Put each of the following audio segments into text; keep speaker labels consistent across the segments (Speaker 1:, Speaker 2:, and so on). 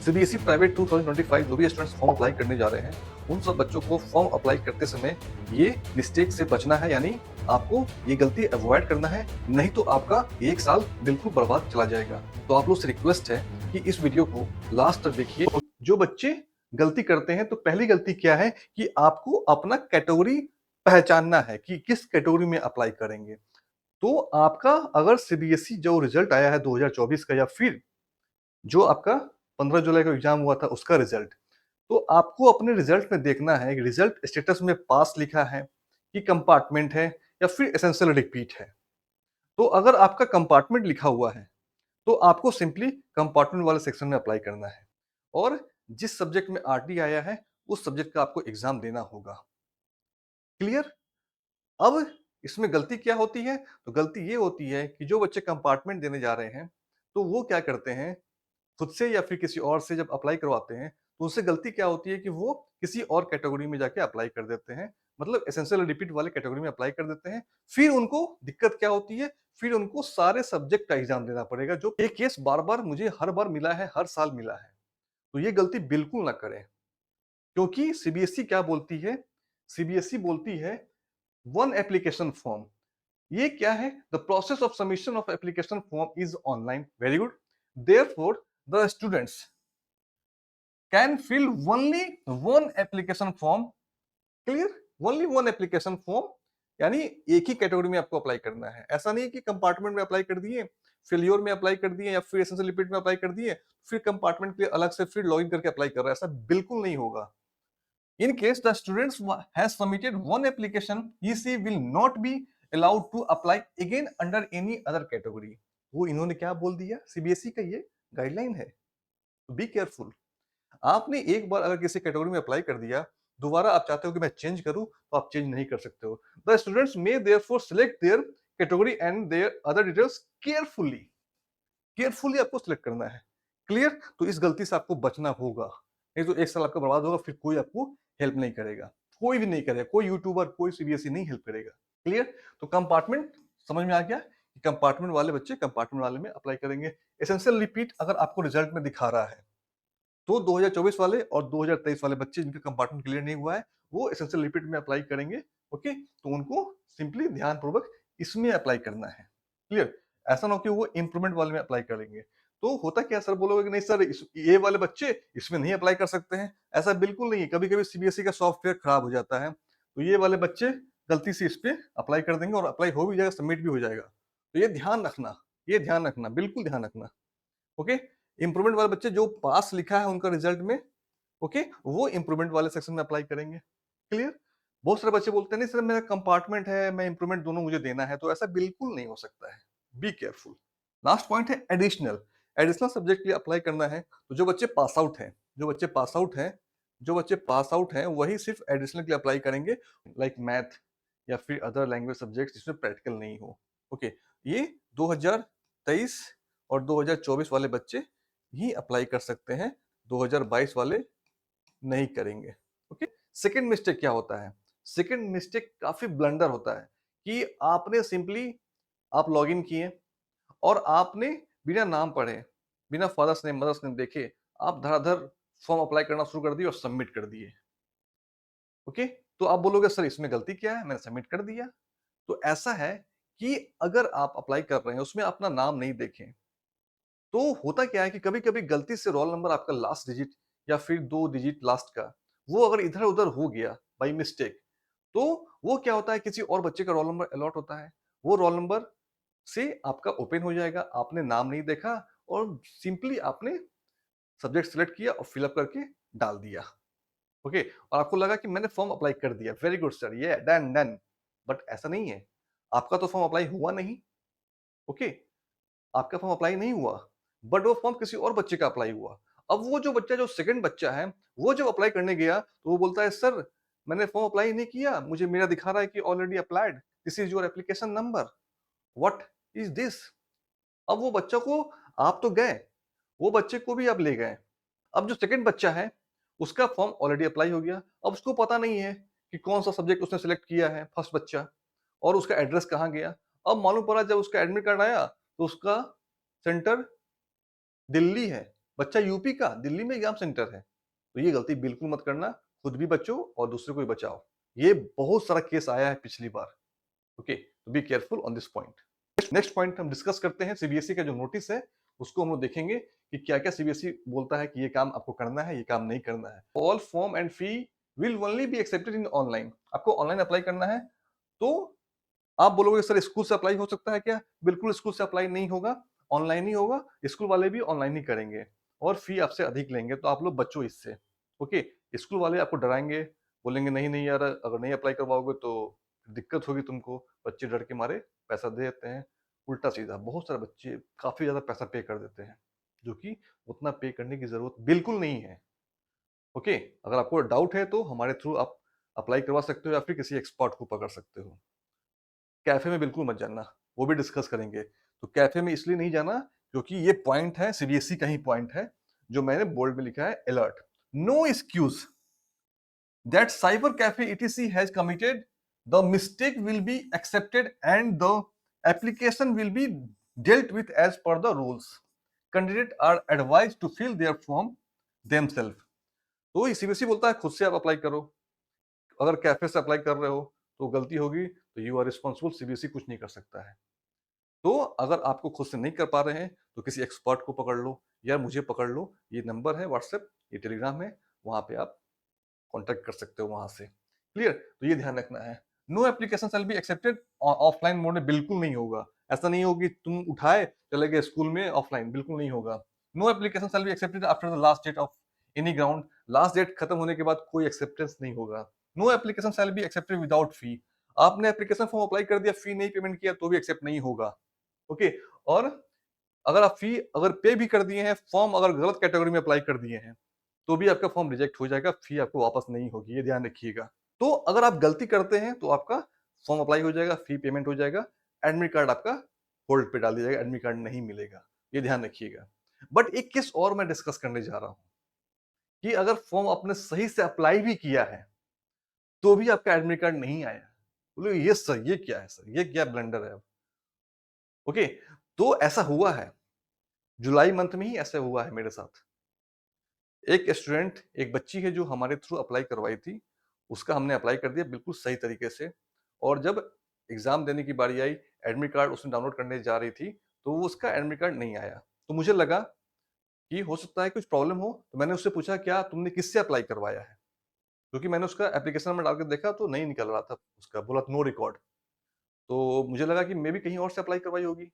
Speaker 1: CBSE private 2025 जो भी students form apply करने जा रहे हैं, उन सब बच्चों को फॉर्म अप्लाई करते समय ये मिस्टेक से बचना है, यानी आपको ये गलती अवॉइड करना है, नहीं तो आपका 1 साल बिल्कुल बर्बाद चला जाएगा। तो आप लोग से रिक्वेस्ट है कि इस वीडियो को लास्ट तक देखिए। जो बच्चे गलती करते हैं, तो पहली गलती क्या है कि आपको अपना कैटेगरी पहचानना है कि किस कैटेगरी में अप्लाई करेंगे। तो आपका अगर सीबीएसई जो रिजल्ट आया है 2024 का, या फिर जो आपका 15 जुलाई को एग्जाम हुआ था उसका रिजल्ट, तो आपको अपने रिजल्ट में देखना है कि रिजल्ट स्टेटस में पास लिखा है कि कंपार्टमेंट है या फिर एसेंशियल रिपीट है। तो अगर आपका कंपार्टमेंट लिखा हुआ है, तो आपको सिंपली कंपार्टमेंट वाले सेक्शन में अप्लाई करना है, और जिस सब्जेक्ट में आरटी आया है उस सब्जेक्ट का आपको एग्जाम देना होगा। क्लियर? अब इसमें गलती क्या होती है? तो गलती ये होती है कि जो बच्चे कंपार्टमेंट देने जा रहे हैं, तो वो क्या करते हैं, खुद से या फिर किसी और से जब अप्लाई करवाते हैं, तो उससे गलती क्या होती है कि वो किसी और कैटेगरी में जाके अप्लाई कर देते हैं। मतलब एसेंशियल रिपीट वाले कैटेगरी में अप्लाई कर देते हैं। फिर उनको दिक्कत क्या होती है? फिर उनको सारे सब्जेक्ट का एग्जाम देना पड़ेगा, जो ये केस बार-बार मुझे हर बार मिला है, हर साल मिला है। तो ये गलती बिल्कुल ना करें, क्योंकि सीबीएसई क्या बोलती है? सीबीएसई बोलती है वन एप्लीकेशन फॉर्म। ये क्या है? The process of submission of application form is online. Very good. Therefore the students can fill only one application form. Clear? Only one application form, यानी एक ही कैटेगरी में आपको अप्लाई करना है। ऐसा नहीं है कि कंपार्टमेंट में अप्लाई कर दिए, फेल्योर में अप्लाई कर दिए, या फिर एसेंशियल रिपीट में अप्लाई कर दिए, फिर कंपार्टमेंट के लिए अलग से फिर लॉगिन करके अप्लाई कर रहा है। ऐसा बिल्कुल नहीं होगा। In case the students has submitted one application, he will not be allowed to apply again under any other category. वो इन्होंने क्या बोल दिया? सीबीएसई का ये गाइडलाइन है। Be careful. आपने एक बार अगर किसी कैटेगरी में अप्लाई कर दिया, दोबारा आप चाहते हो कि मैं चेंज करूं, तो आप चेंज नहीं कर सकते हो। The students may therefore select their category and their other details carefully. Carefully आपको सिलेक्ट करना है। क्लियर? तो इस गलती से आपको बचना होगा, नहीं तो 1 साल आपका बर्बाद होगा, फिर कोई आपको हेल्प नहीं करेगा। कोई भी नहीं करेगा, कोई यूट्यूबर, कोई सीबीएसई नहीं हेल्प करेगा। क्लियर? तो कंपार्टमेंट समझ में आ गया कि कंपार्टमेंट वाले बच्चे कंपार्टमेंट वाले में अप्लाई करेंगे। एसेंशियल रिपीट अगर आपको रिजल्ट में दिखा रहा है, तो 2024 वाले और 2023 वाले बच्चे जिनका कंपार्टमेंट क्लियर नहीं हुआ है, वो एसेंशियल रिपीट में अप्लाई करेंगे। ओके, तो उनको सिंपली ध्यानपूर्वक इसमें अप्लाई करना है। क्लियर? ऐसा ना हो कि वो इंप्रूवमेंट वाले में अप्लाई करेंगे। तो होता क्या, सर बोलोगे कि नहीं सर, ये वाले बच्चे इसमें नहीं अप्लाई कर सकते हैं। ऐसा बिल्कुल नहीं है। कभी कभी सीबीएसई का सॉफ्टवेयर खराब हो जाता है, तो ये वाले बच्चे गलती से इस पे अप्लाई कर देंगे, और अप्लाई हो भी जाएगा, सबमिट भी हो जाएगा। तो ये ध्यान रखना, ये ध्यान रखना, बिल्कुल ध्यान रखना। ओके, इंप्रूवमेंट वाले बच्चे जो पास लिखा है उनका रिजल्ट में, ओके, वो इंप्रूवमेंट वाले सेक्शन में अप्लाई करेंगे। क्लियर? बहुत सारे बच्चे बोलते हैं नहीं सर, मेरा कंपार्टमेंट है, मैं इंप्रूवमेंट दोनों मुझे देना है, तो ऐसा बिल्कुल नहीं हो सकता है। Be careful. लास्ट पॉइंट है एडिशनल। एडिशनल सब्जेक्ट के लिए अप्लाई करना है, तो जो बच्चे पास आउट हैं, जो बच्चे पास आउट हैं, जो बच्चे पास आउट हैं, वही सिर्फ एडिशनल के लिए अप्लाई करेंगे, लाइक मैथ या फिर अदर लैंग्वेज सब्जेक्ट जिसमें प्रैक्टिकल नहीं हो। ओके, ये 2023 और 2024 वाले बच्चे ही अप्लाई कर सकते हैं, 2022 वाले नहीं करेंगे। ओके, सेकंड मिस्टेक क्या होता है? सेकंड मिस्टेक काफी ब्लंडर होता है कि आपने सिंपली आप लॉगिन किए, और आपने बिना नाम पढ़े, बिना फादर्स नेम मदर्स नेम देखे, आप धड़ाधड़ फॉर्म अप्लाई करना शुरू कर दिए और सबमिट कर दिए। ओके, तो आप बोलोगे सर इसमें गलती क्या है, मैंने सबमिट कर दिया। तो ऐसा है कि अगर आप अप्लाई कर रहे हैं, उसमें अपना नाम नहीं देखें, तो होता क्या है कि कभी-कभी गलती से रोल नंबर आपका लास्ट डिजिट या फिर 2 डिजिट लास्ट का, वो अगर इधर-उधर हो गया बाय मिस्टेक, तो वो क्या होता है, किसी और बच्चे का रोल नंबर अलॉट होता है। वो रोल नंबर से आपका ओपन हो जाएगा, आपने नाम नहीं देखा, और सिंपली आपने सब्जेक्ट सिलेक्ट किया और फिल अप करके डाल दिया। ओके, और आपको लगा कि मैंने फॉर्म अप्लाई कर दिया, वेरी गुड सर, ये डन डन। बट ऐसा नहीं है, आपका तो फॉर्म अप्लाई हुआ नहीं। ओके, आपका फॉर्म अप्लाई नहीं हुआ, बट वो फॉर्म किसी और बच्चे का अप्लाई हुआ। अब वो जो बच्चा, जो सेकंड बच्चा है, वो जब अप्लाई करने गया, तो वो बोलता है सर, मैंने फॉर्म अप्लाई नहीं किया, मुझे मेरा दिखा रहा है कि already applied, this is your application number, what is this. अब वो बच्चा को, आप तो गए, वो बच्चे को भी आप ले गए। अब जो सेकंड बच्चा है, उसका फॉर्म ऑलरेडी अप्लाई हो गया। अब उसको पता नहीं है कि कौन सा सब्जेक्ट उसने सिलेक्ट किया है, फर्स्ट बच्चा, और उसका एड्रेस कहाँ गया। अब मालूम पड़ा जब उसका एडमिट कार्ड आया, तो उसका सेंटर दिल्ली है। बच्चा यूपी का, दिल्ली में एग्जाम सेंटर है। तो ये गलती बिल्कुल मत करना, खुद भी बचो और दूसरे को भी बचाओ। ये बहुत सारा केस आया है पिछली बार। ओके, तो be careful on this point. Next point हम डिस्कस करते हैं, सीबीएसई का जो नोटिस है उसको हम लोग देखेंगे कि क्या क्या सीबीएसई बोलता है कि ये काम आपको करना है, ये काम नहीं करना है। All form and fee will only be accepted in online. आपको ऑनलाइन अप्लाई करना है। तो आप बोलोगे सर स्कूल से अप्लाई हो सकता है क्या? बिल्कुल स्कूल से अप्लाई नहीं होगा, ऑनलाइन ही होगा। स्कूल वाले भी ऑनलाइन ही करेंगे और फी आपसे अधिक लेंगे, तो आप लोग बचो इससे। ओके, स्कूल वाले आपको डराएंगे, बोलेंगे नहीं नहीं यार, अगर नहीं अप्लाई करवाओगे तो दिक्कत होगी तुमको। बच्चे डर के मारे पैसा दे देते हैं। उल्टा सीधा बहुत सारे बच्चे काफी ज्यादा पैसा पे कर देते हैं, जो कि उतना पे करने की जरूरत बिल्कुल नहीं है। ओके, अगर आपको डाउट है तो हमारे थ्रू आप अप्लाई करवा सकते हो या फिर किसी एक्सपर्ट को पकड़ सकते हो। कैफे में बिल्कुल मत जाना, वो भी डिस्कस करेंगे। तो कैफे में इसलिए नहीं जाना क्योंकि ये पॉइंट है, सीबीएसई का ही पॉइंट है, जो मैंने बोर्ड में लिखा है, alert, no excuse that cyber cafe ETC has committed, the mistake will be accepted and the application will be dealt with as per the rules. Candidates are advised to fill their form themselves. तो CBSE बोलता है खुद से आप apply करो। अगर cafe से apply कर रहे हो तो गलती होगी तो यू आर रिस्पॉन्सिबल, सीबीएसई कुछ नहीं कर सकता है। तो अगर आपको खुद से नहीं कर पा रहे हैं तो किसी एक्सपर्ट को पकड़ लो या मुझे पकड़ लो। ये नंबर है व्हाट्सएप, ये टेलीग्राम है, वहां पे आप कांटेक्ट कर सकते हो वहां से। क्लियर? तो ये ध्यान रखना है। No application shall be accepted offline mode में, बिल्कुल नहीं होगा। ऐसा नहीं होगी तुम उठाए चले गए स्कूल में ऑफलाइन, बिल्कुल नहीं होगा। No application shall be accepted after the last date of any ground. Last date खत्म होने के बाद कोई एक्सेप्टेंस नहीं होगा। No application shall be accepted without fee. आपने एप्लीकेशन फॉर्म अप्लाई कर दिया, फी नहीं पेमेंट किया तो भी एक्सेप्ट नहीं होगा। ओके, और अगर आप फी अगर पे भी कर दिए हैं, फॉर्म अगर गलत कैटेगरी में अप्लाई कर दिए हैं, तो भी आपका फॉर्म रिजेक्ट हो जाएगा, फी आपको वापस नहीं होगी, ये ध्यान रखिएगा। तो अगर आप गलती करते हैं तो आपका फॉर्म अप्लाई हो जाएगा, फी पेमेंट हो जाएगा, एडमिट कार्ड आपका होल्ड पे डाल दिया जाएगा, एडमिट कार्ड नहीं मिलेगा, ये ध्यान रखिएगा। बट एक केस और मैं डिस्कस करने जा रहा हूं कि अगर फॉर्म आपने सही से अप्लाई भी किया है तो भी आपका एडमिट कार्ड नहीं आया। बोले ये सर, ये क्या है सर, ये क्या ब्लंडर है? ओके, तो ऐसा हुआ है, जुलाई मंथ में ही ऐसा हुआ है मेरे साथ। एक स्टूडेंट, एक बच्ची है जो हमारे थ्रू अप्लाई करवाई थी, उसका हमने अप्लाई कर दिया बिल्कुल सही तरीके से। और जब एग्जाम देने की बारी आई, एडमिट कार्ड उसने डाउनलोड करने जा रही थी, तो वो उसका एडमिट कार्ड नहीं आया। तो मुझे लगा कि हो सकता है कुछ प्रॉब्लम हो, तो मैंने उससे पूछा क्या तुमने किससे अप्लाई करवाया है? क्योंकि मैंने उसका एप्लीकेशन नंबर डाल के देखा तो नहीं निकल रहा था उसका, बोला नो रिकॉर्ड। तो मुझे लगा कि मे बी कहीं और से अप्लाई करवाई होगी।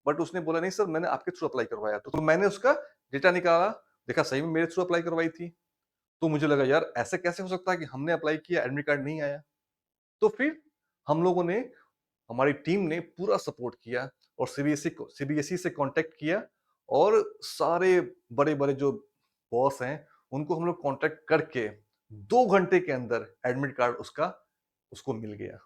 Speaker 1: बट उसने बोला नहीं सर, मैंने आपके थ्रू अप्लाई करवाया। तो मैंने उसका डेटा निकाला, देखा सही में मेरे थ्रू अप्लाई करवाई थी। तो मुझे लगा यार ऐसे कैसे हो सकता है कि हमने अप्लाई किया, एडमिट कार्ड नहीं आया। तो फिर हम लोगों ने, हमारी टीम ने पूरा सपोर्ट किया और सीबीएसई से कांटेक्ट किया, और सारे बड़े बड़े जो बॉस हैं उनको हम लोग कांटेक्ट करके 2 घंटे के अंदर एडमिट कार्ड उसका उसको मिल गया।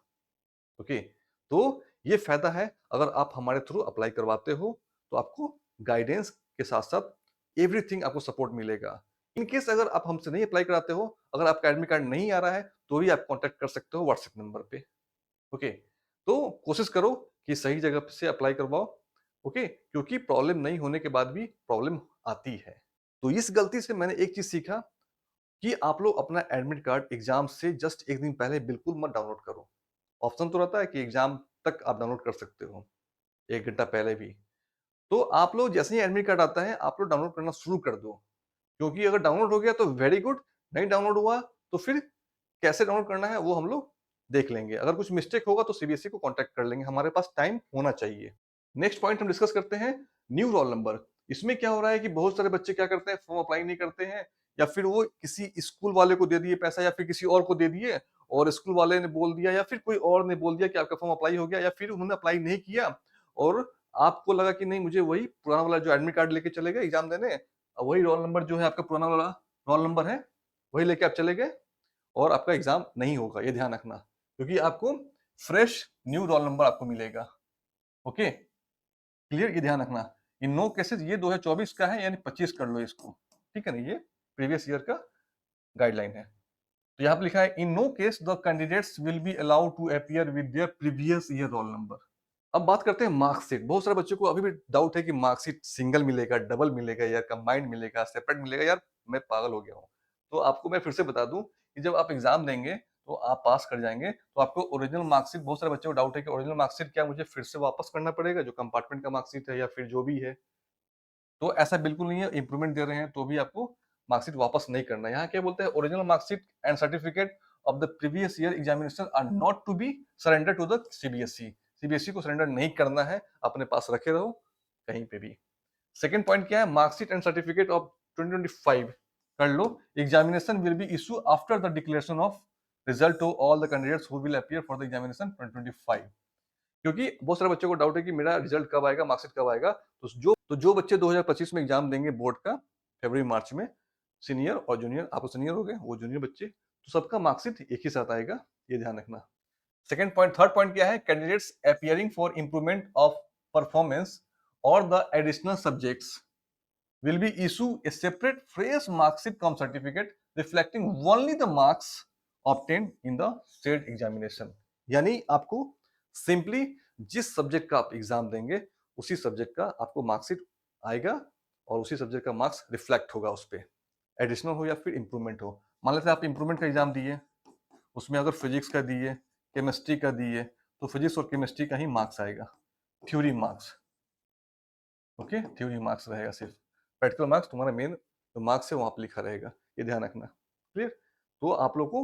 Speaker 1: ओके, तो ये फायदा है अगर आप हमारे थ्रू अप्लाई करवाते हो, तो आपको गाइडेंस के साथ साथ एवरीथिंग आपको सपोर्ट मिलेगा। इन केस अगर आप हमसे नहीं अप्लाई कराते हो, अगर आपका एडमिट कार्ड नहीं आ रहा है, तो भी आप कांटेक्ट कर सकते हो व्हाट्सएप नंबर पे। ओके, तो कोशिश करो कि सही जगह से अप्लाई करवाओ। ओके, क्योंकि प्रॉब्लम नहीं होने के बाद भी प्रॉब्लम आती है। तो इस गलती से मैंने एक चीज सीखा कि आप लोग अपना एडमिट कार्ड एग्जाम से जस्ट एक दिन पहले बिल्कुल मत डाउनलोड करो। ऑप्शन तो रहता है कि एग्जाम तक आप डाउनलोड कर सकते हो, 1 घंटा पहले भी। तो आप लोग जैसे ही एडमिट कार्ड आता है, आप लोग डाउनलोड करना शुरू कर दो। क्योंकि अगर डाउनलोड हो गया तो वेरी गुड, नहीं डाउनलोड हुआ तो फिर कैसे डाउनलोड करना है वो हम लोग देख लेंगे। अगर कुछ मिस्टेक होगा तो सीबीएसई को कांटेक्ट कर लेंगे, हमारे पास टाइम होना चाहिए। नेक्स्ट पॉइंट हम डिस्कस करते हैं, न्यू रोल नंबर। इसमें क्या हो रहा है कि बहुत सारे बच्चे क्या करते हैं, फॉर्म अप्लाई नहीं करते हैं, या फिर वो किसी स्कूल वाले को दे दिए पैसा, या फिर किसी और को दे दिए, और स्कूल वाले ने बोल दिया या फिर कोई और ने बोल दिया कि आपका फॉर्म अप्लाई हो गया, या फिर उन्होंने अप्लाई नहीं किया और आपको लगा कि नहीं मुझे वही पुराना वाला जो एडमिट कार्ड लेके चले गए एग्जाम देने, वही रोल नंबर जो है आपका पुराना वाला रोल नंबर है, वही लेके आप चले गए और आपका एग्जाम नहीं होगा। ये ध्यान रखना, क्योंकि आपको फ्रेश न्यू रोल नंबर आपको मिलेगा। Okay, clear? ये ध्यान रखना। इन नो केसेस, ये 2024 का है यानी 25 कर लो इसको, ठीक है ना? ये प्रीवियस ईयर का गाइडलाइन है। तो यहाँ पे लिखा है in no case the candidates will be allowed to appear with their previous year roll number. अब बात करते हैं मार्कशीट। बहुत सारे बच्चों को अभी भी डाउट है कि मार्कशीट सिंगल मिलेगा, डबल मिलेगा या कंबाइंड मिलेगा, सेपरेट मिलेगा। यार मैं पागल हो गया हूँ। तो आपको मैं फिर से बता दूँ कि जब आप एग्ज़ाम देंगे तो आप पास कर जाएँगे, तो आपको ओरिजिनल मार्कशीट, बहुत सारे बच्चों को डाउट है कि ओरिजिनल मार्कशीट क्या मुझे फिर से वापस करना पड़ेगा, जो कंपार्टमेंट का मार्कशीट है या फिर जो भी है? तो ऐसा बिल्कुल नहीं है, इम्प्रूवमेंट दे रहे हैं तो भी आपको मार्कशीट वापस नहीं करना है। यहाँ क्या बोलते हैं, original marksheet and certificate of the previous year examination are not to be surrender to the CBSE. CBSE को सरेंडर नहीं करना है, अपने पास रखे रहो कहीं पे भी। सेकंड पॉइंट क्या है, मार्कशीट एंड सर्टिफिकेट ऑफ 2025 कर लो। Examination will be issue after the declaration of result to all the candidates who will appear for the examination 2025। क्योंकि बहुत सारे बच्चों को डाउट है कि मेरा रिजल्ट कब आएगा, मार्कशीट कब आएगा। तो जो बच्चे 2025 में एग्जाम देंगे बोर्ड का फरवरी मार्च में, सीनियर और जूनियर, आप सीनियर हो गए, वो जूनियर बच्चे, तो सबका मार्कशीट एक ही साथ आएगा, ये ध्यान रखना। सेकंड पॉइंट, थर्ड पॉइंट क्या है, candidates appearing for improvement of performance और the additional subjects will be issue a separate fresh marksheet cum certificate reflecting only the marks obtained in the state examination। यानी आपको simply जिस subject का आप exam देंगे उसी सब्जेक्ट का आपको मार्कशीट आएगा और उसी सब्जेक्ट का मार्क्स रिफ्लेक्ट होगा उस पर, एडिशनल हो या फिर इंप्रूवमेंट हो। मान लेते हैं आप इंप्रूवमेंट का एग्जाम दिए, उसमें अगर फिजिक्स का दिए, केमिस्ट्री का दिए, तो फिजिक्स और केमिस्ट्री का ही मार्क्स आएगा, theory marks. Okay, theory marks रहेगा सिर्फ, प्रैक्टिकल मार्क्स तुम्हारा मेन जो मार्क्स है वहां पर लिखा रहेगा, ये ध्यान रखना। क्लियर? तो आप लोग को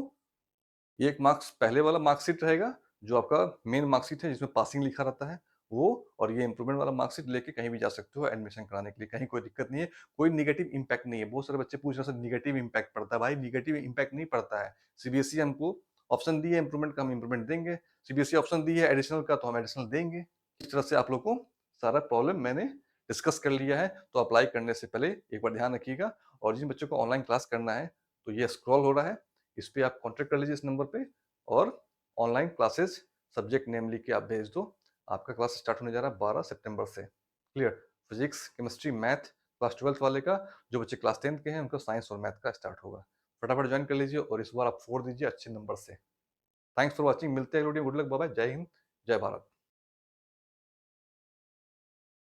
Speaker 1: एक मार्क्स पहले वाला मार्कशीट रहेगा जो आपका मेन मार्कशीट है जिसमें पासिंग लिखा रहता है वो, और ये इंप्रूवमेंट वाला मार्कशीट लेके कहीं भी जा सकते हो एडमिशन कराने के लिए, कहीं कोई दिक्कत नहीं है, कोई निगेटिव इंपैक्ट नहीं है। बहुत सारे बच्चे पूछ रहे हैं निगेटिव इंपैक्ट पड़ता है, भाई निगेटिव इंपैक्ट नहीं पड़ता है। सीबीएसई हमको ऑप्शन दी है इंप्रूवमेंट का, हम इंप्रूवमेंट देंगे। सीबीएसई ऑप्शन दी है एडिशनल का, तो हम एडिशनल देंगे। इस तरह से आप लोग को सारा प्रॉब्लम मैंने डिस्कस कर लिया है। तो अप्लाई करने से पहले एक बार ध्यान रखिएगा। और जिन बच्चों को ऑनलाइन क्लास करना है तो ये स्क्रॉल हो रहा है, इस पे आप कॉन्टेक्ट कर लीजिए इस नंबर पे, और ऑनलाइन क्लासेस सब्जेक्ट नेम लिख के आप भेज दो। आपका क्लास स्टार्ट होने जा रहा है 12 सितंबर से। Clear? Physics, chemistry, math class 12th वाले का, जो बच्चे क्लास 10th के हैं उनका साइंस और मैथ का स्टार्ट होगा। फटाफट ज्वाइन कर लीजिए और इस बार आप 4 दीजिए अच्छे नंबर से। थैंक्स फॉर वॉचिंग, मिलते हैं video, good luck, bye bye, Jai Hind, जय भारत।